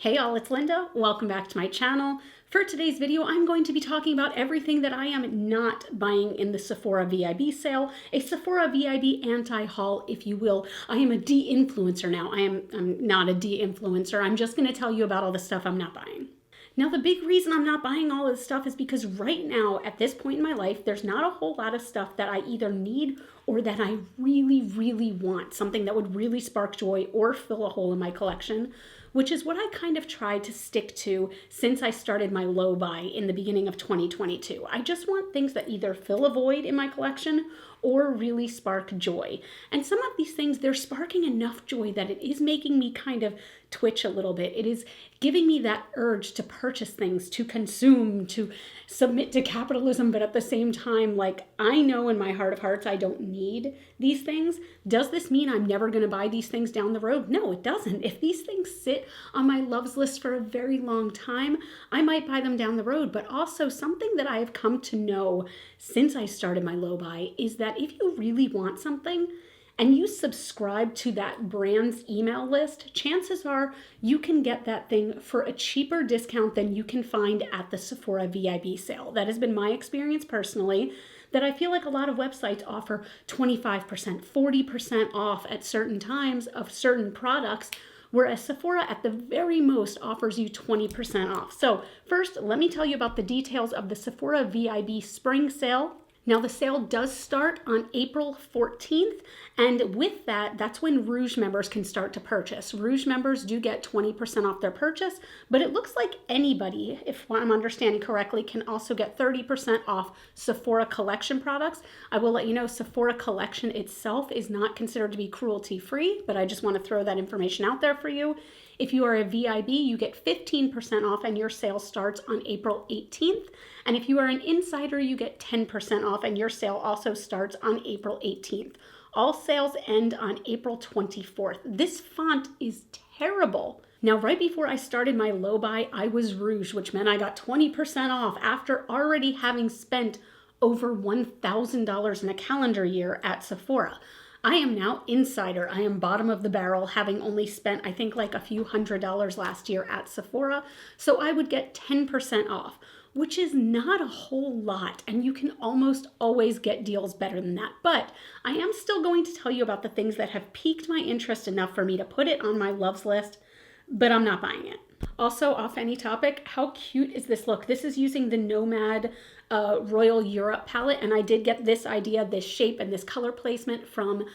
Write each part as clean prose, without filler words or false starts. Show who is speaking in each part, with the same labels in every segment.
Speaker 1: Hey all, it's Linda. Welcome back to my channel. For today's video, I'm going to be talking about everything that I am not buying in the Sephora VIB sale, a Sephora VIB anti-haul, if you will. I am a de-influencer now. I'm not a de-influencer. I'm just going to tell you about all the stuff I'm not buying. Now, the big reason I'm not buying all of this stuff is because right now, at this point in my life, there's not a whole lot of stuff that I either need or that I really want, something that would really spark joy or fill a hole in my collection, which is what I kind of tried to stick to since I started my low buy in the beginning of 2022. I just want things that either fill a void in my collection or really spark joy. And some of these things, they're sparking enough joy that it is making me kind of twitch a little bit. It is giving me that urge to purchase things, to consume, to submit to capitalism, but at the same time, like, I know in my heart of hearts I don't need these things. Does this mean I'm never going to buy these things down the road? No, it doesn't. If these things sit on my loves list for a very long time, I might buy them down the road. But also something that I have come to know since I started my low buy is that if you really want something and you subscribe to that brand's email list, chances are you can get that thing for a cheaper discount than you can find at the Sephora VIB sale. That has been my experience personally, that I feel like a lot of websites offer 25%, 40% off at certain times of certain products, whereas Sephora at the very most offers you 20% off. So first, let me tell you about the details of the Sephora VIB spring sale. Now, the sale does start on April 14th, and with that, that's when Rouge members can start to purchase. Rouge members do get 20% off their purchase, but it looks like anybody, if I'm understanding correctly, can also get 30% off Sephora Collection products. I will let you know Sephora Collection itself is not considered to be cruelty-free, but I just want to throw that information out there for you. If you are a VIB, you get 15% off and your sale starts on April 18th. And if you are an insider, you get 10% off and your sale also starts on April 18th. All sales end on April 24th. This font is terrible. Now, right before I started my low buy, I was Rouge, which meant I got 20% off after already having spent over $1,000 in a calendar year at Sephora. I am now insider. I am bottom of the barrel, having only spent, I think, like a few $100s last year at Sephora. So I would get 10% off, which is not a whole lot. And you can almost always get deals better than that. But I am still going to tell you about the things that have piqued my interest enough for me to put it on my loves list, but I'm not buying it. Also, off any topic, how cute is this look? This is using the Nomad Royal Europe palette, and I did get this idea, this shape, and this color placement from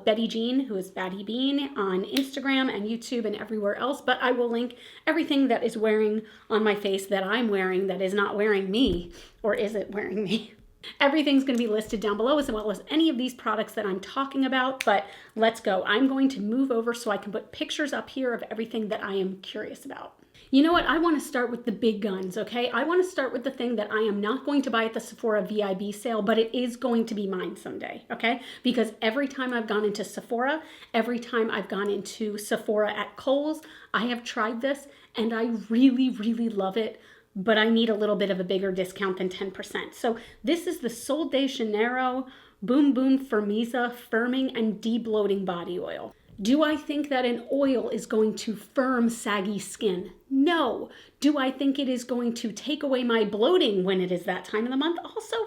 Speaker 1: Betty Jean, who is Batty Bean, on Instagram and YouTube and everywhere else, but I will link everything that is wearing on my face that I'm wearing that is not wearing me, or is it wearing me? Everything's going to be listed down below, as well as any of these products that I'm talking about, but let's go. I'm going to move over so I can put pictures up here of everything that I am curious about. You know what? I want to start with the big guns, okay? I want to start with the thing that I am not going to buy at the Sephora VIB sale, but it is going to be mine someday, okay? Because every time I've gone into Sephora, every time I've gone into Sephora at Kohl's, I have tried this and I really love it, but I need a little bit of a bigger discount than 10%. So this is the Sol de Janeiro Boom Boom Firmeza Firming and Debloating Body Oil. Do I think that an oil is going to firm saggy skin? No. Do I think it is going to take away my bloating when it is that time of the month? Also,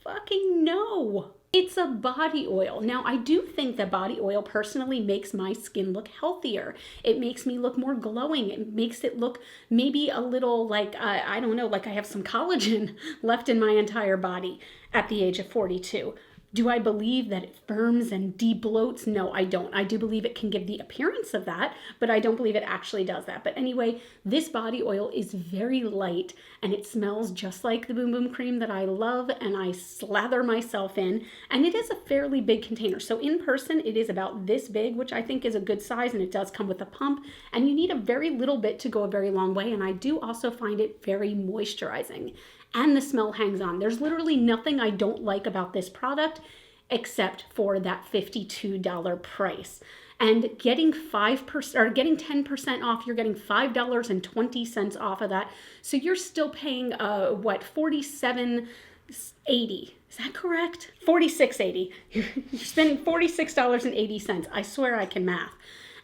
Speaker 1: fucking no. It's a body oil. Now, I do think that body oil personally makes my skin look healthier. It makes me look more glowing. It makes it look maybe a little like, I don't know, like I have some collagen left in my entire body at the age of 42. Do I believe that it firms and debloats? No, I don't. I do believe it can give the appearance of that, but I don't believe it actually does that. But anyway, this body oil is very light and it smells just like the Boom Boom cream that I love and I slather myself in. And it is a fairly big container. So in person, it is about this big, which I think is a good size, and it does come with a pump. And you need a very little bit to go a very long way. And I do also find it very moisturizing. And the smell hangs on. There's literally nothing I don't like about this product except for that $52 price. And getting 5% or getting 10% off, you're getting $5.20 off of that. So you're still paying what, $47.80. Is that correct? $46.80. You're spending $46.80. I swear I can math.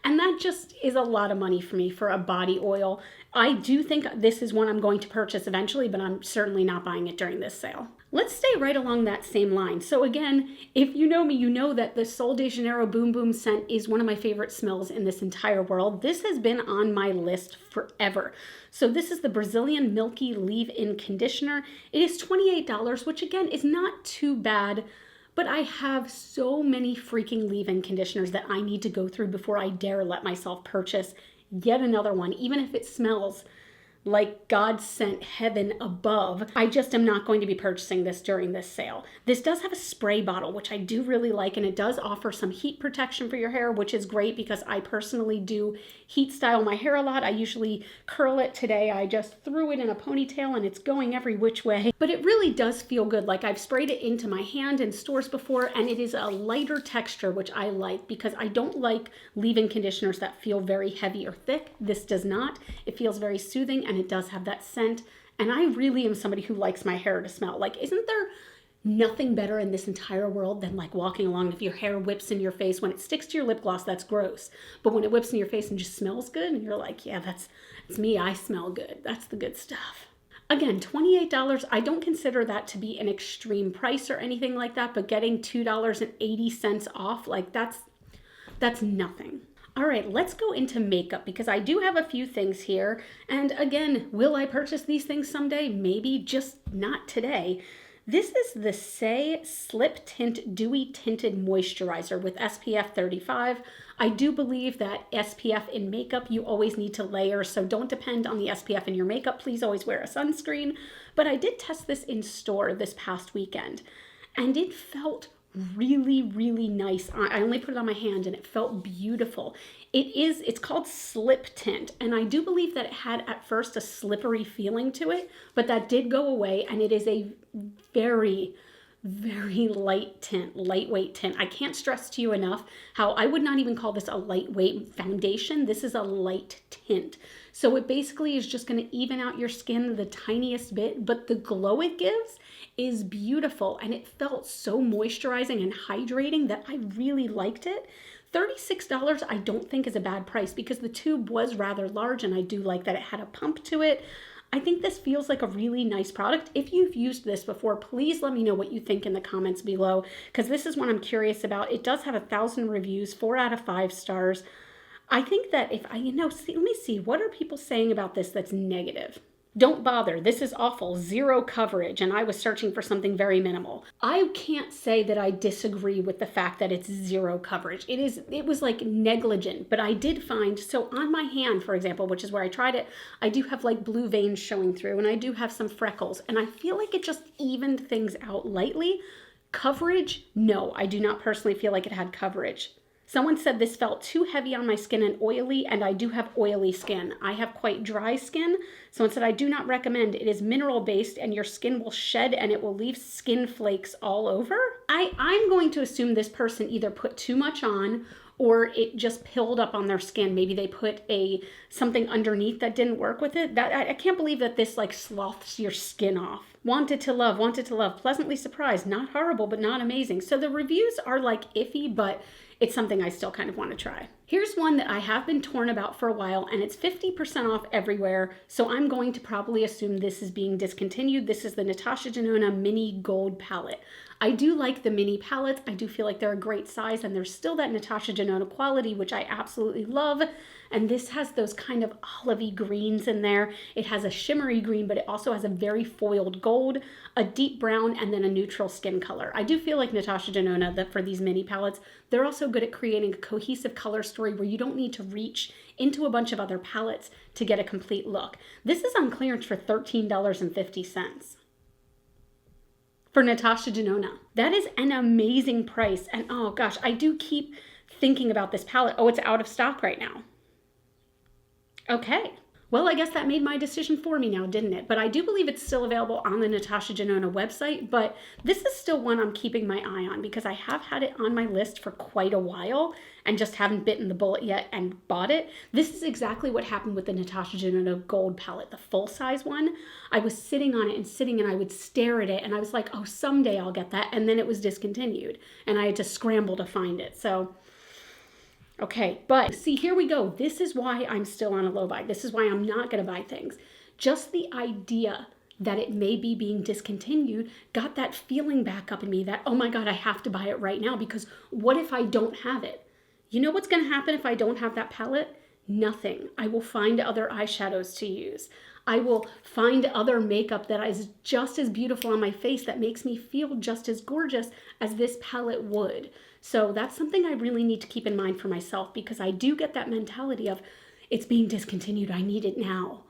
Speaker 1: And that just is a lot of money for me for a body oil. I do think this is one I'm going to purchase eventually, but I'm certainly not buying it during this sale. Let's stay right along that same line. So again, if you know me, you know that the Sol de Janeiro Boom Boom scent is one of my favorite smells in this entire world. This has been on my list forever. So this is the Brazilian Milky Leave-In Conditioner. It is $28, which again is not too bad, but I have so many freaking leave-in conditioners that I need to go through before I dare let myself purchase yet another one, even if it smells like God sent heaven above. I just am not going to be purchasing this during this sale. This does have a spray bottle, which I do really like, and it does offer some heat protection for your hair, which is great because I personally do heat style my hair a lot. I usually curl it. Today I just threw it in a ponytail and it's going every which way, but it really does feel good. Like I've sprayed it into my hand in stores before, and it is a lighter texture, which I like because I don't like leave-in conditioners that feel very heavy or thick. This does not. It feels very soothing, and it does have that scent. And I really am somebody who likes my hair to smell. Like, isn't there nothing better in this entire world than like walking along, if your hair whips in your face? When it sticks to your lip gloss, that's gross. But when it whips in your face and just smells good, and you're like, yeah, that's me. I smell good. That's the good stuff. Again, $28. I don't consider that to be an extreme price or anything like that, but getting $2.80 off, like that's nothing. All right, let's go into makeup because I do have a few things here. And again, will I purchase these things someday? Maybe, just not today. This is the Say Slip Tint Dewy Tinted Moisturizer with SPF 35. I do believe that SPF in makeup, you always need to layer, so don't depend on the SPF in your makeup. Please always wear a sunscreen. But I did test this in store this past weekend, and it felt really, really nice. I only put it on my hand and it felt beautiful. It's called Slip Tint, and I do believe that it had at first a slippery feeling to it, but that did go away, and it is a very, very lightweight tint. I can't stress to you enough how I would not even call this a lightweight foundation. This is a light tint. So it basically is just going to even out your skin the tiniest bit, but the glow it gives is beautiful, and it felt so moisturizing and hydrating that I really liked it. $36 I don't think is a bad price because the tube was rather large, and I do like that it had a pump to it. I think this feels like a really nice product. If you've used this before, please let me know what you think in the comments below, because this is one I'm curious about. It does have 1,000 reviews, 4 out of 5 stars. I think that if let me see, what are people saying about this that's negative? Don't bother. This is awful. 0 coverage. And I was searching for something very minimal. I can't say that I disagree with the fact that it's 0 coverage. It was like negligent, but I did find, so on my hand, for example, which is where I tried it, I do have like blue veins showing through, and I do have some freckles, and I feel like it just evened things out lightly. Coverage? No, I do not personally feel like it had coverage. Someone said this felt too heavy on my skin and oily, and I do have oily skin. I have quite dry skin. Someone said I do not recommend. It is mineral based and your skin will shed and it will leave skin flakes all over. I'm going to assume this person either put too much on or it just pilled up on their skin. Maybe they put something underneath that didn't work with it. I can't believe that this like sloughs your skin off. Wanted to love, pleasantly surprised, not horrible, but not amazing. So the reviews are like iffy, but it's something I still kind of want to try. Here's one that I have been torn about for a while, and it's 50% off everywhere, so I'm going to probably assume this is being discontinued. This is the Natasha Denona Mini Gold Palette. I do like the mini palettes. I do feel like they're a great size, and there's still that Natasha Denona quality, which I absolutely love. And this has those kind of olivey greens in there. It has a shimmery green, but it also has a very foiled gold, a deep brown, and then a neutral skin color. I do feel like Natasha Denona, for these mini palettes, they're also good at creating a cohesive color story where you don't need to reach into a bunch of other palettes to get a complete look. This is on clearance for $13.50. For Natasha Denona. That is an amazing price. And oh gosh, I do keep thinking about this palette. Oh, it's out of stock right now. Okay. Well, I guess that made my decision for me now, didn't it? But I do believe it's still available on the Natasha Denona website, but this is still one I'm keeping my eye on because I have had it on my list for quite a while and just haven't bitten the bullet yet and bought it. This is exactly what happened with the Natasha Denona Gold palette, the full-size one. I was sitting on it and I would stare at it and I was like, oh, someday I'll get that. And then it was discontinued and I had to scramble to find it. So Okay, but see, here we go. This is why I'm still on a low buy. This is why I'm not going to buy things. Just the idea that it may be being discontinued got that feeling back up in me that, oh my God, I have to buy it right now, because what if I don't have it? You know what's going to happen if I don't have that palette? Nothing. I will find other eyeshadows to use. I will find other makeup that is just as beautiful on my face, that makes me feel just as gorgeous as this palette would. So that's something I really need to keep in mind for myself, because I do get that mentality of it's being discontinued, I need it now.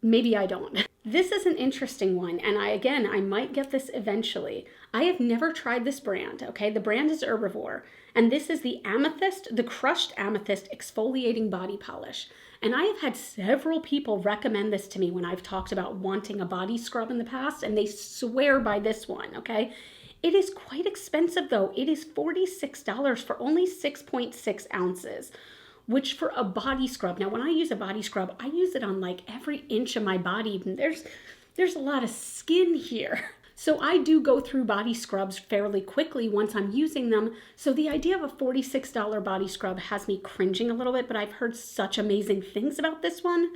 Speaker 1: Maybe I don't. This is an interesting one, and I might get this eventually. I have never tried this brand, okay? The brand is Herbivore, and this is the Amethyst, the Crushed Amethyst Exfoliating Body Polish. And I have had several people recommend this to me when I've talked about wanting a body scrub in the past, and they swear by this one, okay? It is quite expensive though. It is $46 for only 6.6 ounces. Which for a body scrub, now when I use a body scrub, I use it on like every inch of my body. There's a lot of skin here. So I do go through body scrubs fairly quickly once I'm using them. So the idea of a $46 body scrub has me cringing a little bit, but I've heard such amazing things about this one.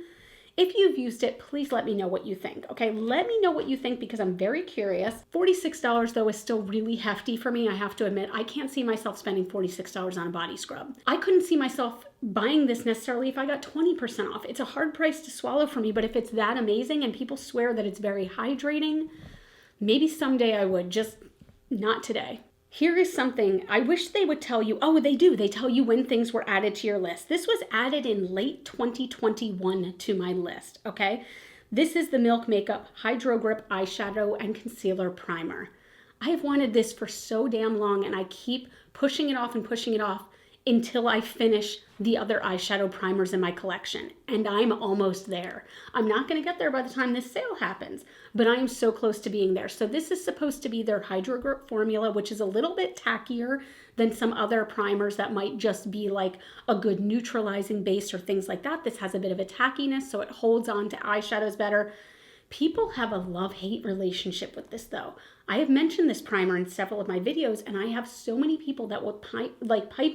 Speaker 1: If you've used it, please let me know what you think. Okay, let me know what you think, because I'm very curious. $46 though is still really hefty for me. I have to admit, I can't see myself spending $46 on a body scrub. I couldn't see myself buying this necessarily if I got 20% off. It's a hard price to swallow for me, but if it's that amazing and people swear that it's very hydrating, maybe someday I would, just not today. Here is something I wish they would tell you. Oh, they do. They tell you when things were added to your list. This was added in late 2021 to my list, okay? This is the Milk Makeup Hydro Grip Eyeshadow and Concealer Primer. I have wanted this for so damn long, and I keep pushing it off until I finish the other eyeshadow primers in my collection. And I'm almost there. I'm not going to get there by the time this sale happens, but I am so close to being there. So this is supposed to be their Hydro Grip formula, which is a little bit tackier than some other primers that might just be like a good neutralizing base or things like that. This has a bit of a tackiness, so it holds on to eyeshadows better. People have a love-hate relationship with this though. I have mentioned this primer in several of my videos, and I have so many people that will pipe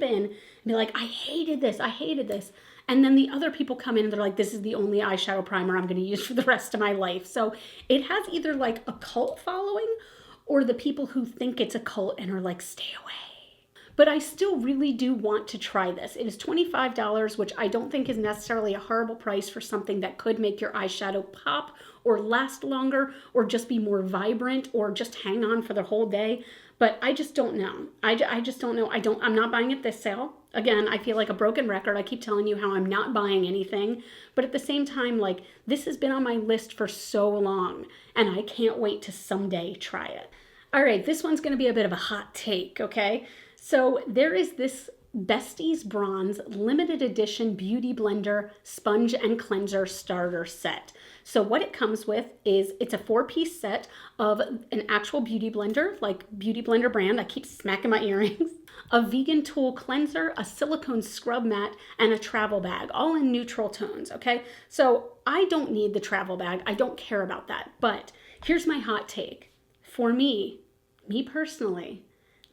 Speaker 1: in and be like, I hated this. And then the other people come in and they're like, this is the only eyeshadow primer I'm going to use for the rest of my life. So it has either like a cult following, or the people who think it's a cult and are like, stay away. But I still really do want to try this. It is $25, which I don't think is necessarily a horrible price for something that could make your eyeshadow pop or last longer or just be more vibrant or just hang on for the whole day. But I just don't know. I just don't know. I'm not buying it this sale. Again, I feel like a broken record. I keep telling you how I'm not buying anything. But at the same time, like, this has been on my list for so long, and I can't wait to someday try it. All right, this one's going to be a bit of a hot take, okay? So there is this Besties Bronze limited edition Beauty Blender Sponge and Cleanser Starter Set. So what it comes with is it's a 4-piece set of an actual beauty blender, like Beauty Blender brand. I keep smacking my earrings. A vegan tool cleanser, a silicone scrub mat, and a travel bag, all in neutral tones, okay? So I don't need the travel bag. I don't care about that. But here's my hot take. For me personally,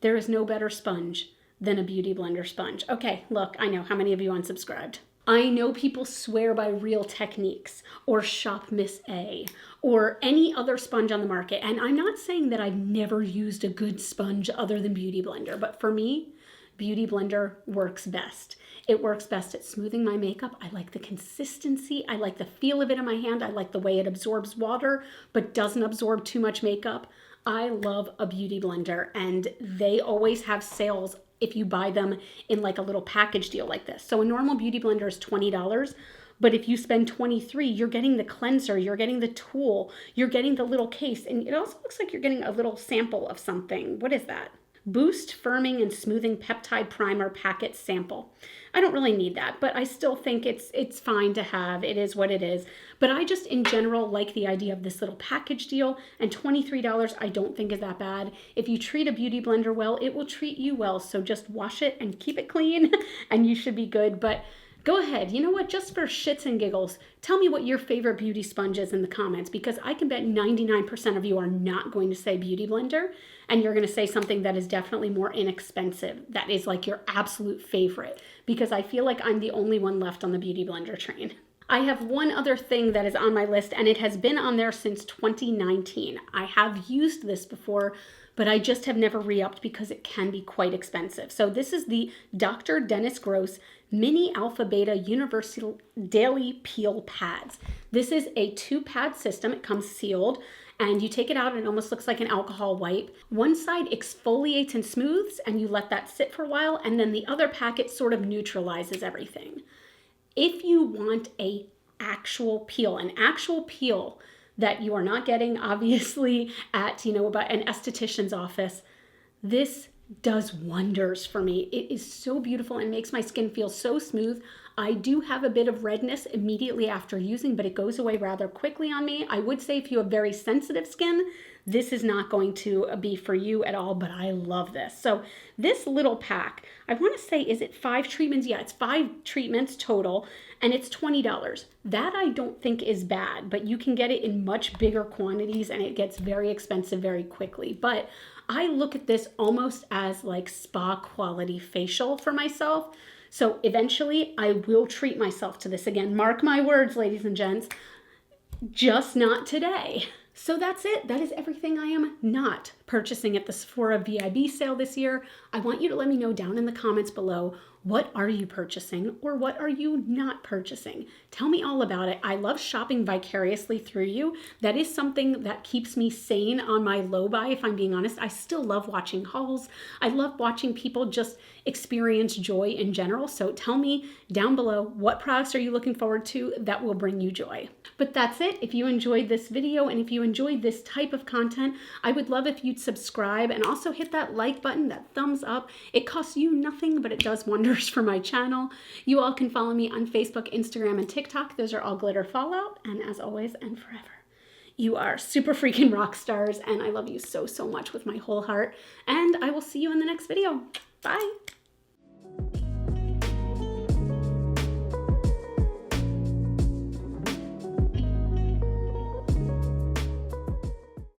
Speaker 1: there is no better sponge than a Beauty Blender sponge. Okay, look, I know how many of you unsubscribed. I know people swear by Real Techniques or Shop Miss A or any other sponge on the market. And I'm not saying that I've never used a good sponge other than Beauty Blender, but for me, Beauty Blender works best. It works best at smoothing my makeup. I like the consistency. I like the feel of it in my hand. I like the way it absorbs water, but doesn't absorb too much makeup. I love a Beauty Blender, and they always have sales if you buy them in like a little package deal like this. So a normal Beauty Blender is $20, but if you spend $23, you're getting the cleanser, you're getting the tool, you're getting the little case, and it also looks like you're getting a little sample of something. What is that? Boost Firming and Smoothing Peptide Primer Packet Sample. I don't really need that, but I still think it's fine to have. It is what it is. But I just, in general, like the idea of this little package deal, and $23 I don't think is that bad. If you treat a Beauty Blender well, it will treat you well. So just wash it and keep it clean, and you should be good. But Go ahead, you know what, just for shits and giggles, tell me what your favorite beauty sponge is in the comments, because I can bet 99% of you are not going to say Beauty Blender, and you're going to say something that is definitely more inexpensive, that is like your absolute favorite, because I feel like I'm the only one left on the Beauty Blender train. I have one other thing that is on my list, and it has been on there since 2019. I have used this before, but I just have never re-upped because it can be quite expensive. So this is the Dr. Dennis Gross Mini Alpha Beta Universal Daily Peel Pads. This is a 2-pad system. It comes sealed, and you take it out and it almost looks like an alcohol wipe. One side exfoliates and smooths, and you let that sit for a while, and then the other packet sort of neutralizes everything. If you want an actual peel that you are not getting obviously at, about an esthetician's office, this does wonders for me. It is so beautiful and makes my skin feel so smooth. I do have a bit of redness immediately after using, but it goes away rather quickly on me. I would say if you have very sensitive skin, this is not going to be for you at all, but I love this. So this little pack, I want to say, is it 5 treatments? Yeah, it's 5 treatments total, and it's $20. That I don't think is bad, but you can get it in much bigger quantities and it gets very expensive very quickly. But I look at this almost as like spa quality facial for myself. So eventually I will treat myself to this again. Mark my words, ladies and gents, just not today. So that's it. That is everything I am not purchasing at the Sephora VIB sale this year. I want you to let me know down in the comments below, what are you purchasing or what are you not purchasing? Tell me all about it. I love shopping vicariously through you. That is something that keeps me sane on my low buy, if I'm being honest. I still love watching hauls. I love watching people just experience joy in general. So tell me down below, what products are you looking forward to that will bring you joy? But that's it. If you enjoyed this video and if you enjoyed this type of content, I would love if you'd subscribe and also hit that like button, that thumbs up. It costs you nothing, but it does wonders for my channel. You all can follow me on Facebook, Instagram, and TikTok. Those are all GlitterFallout. And as always and forever, you are super freaking rock stars, and I love you so, so much with my whole heart. And I will see you in the next video. Bye.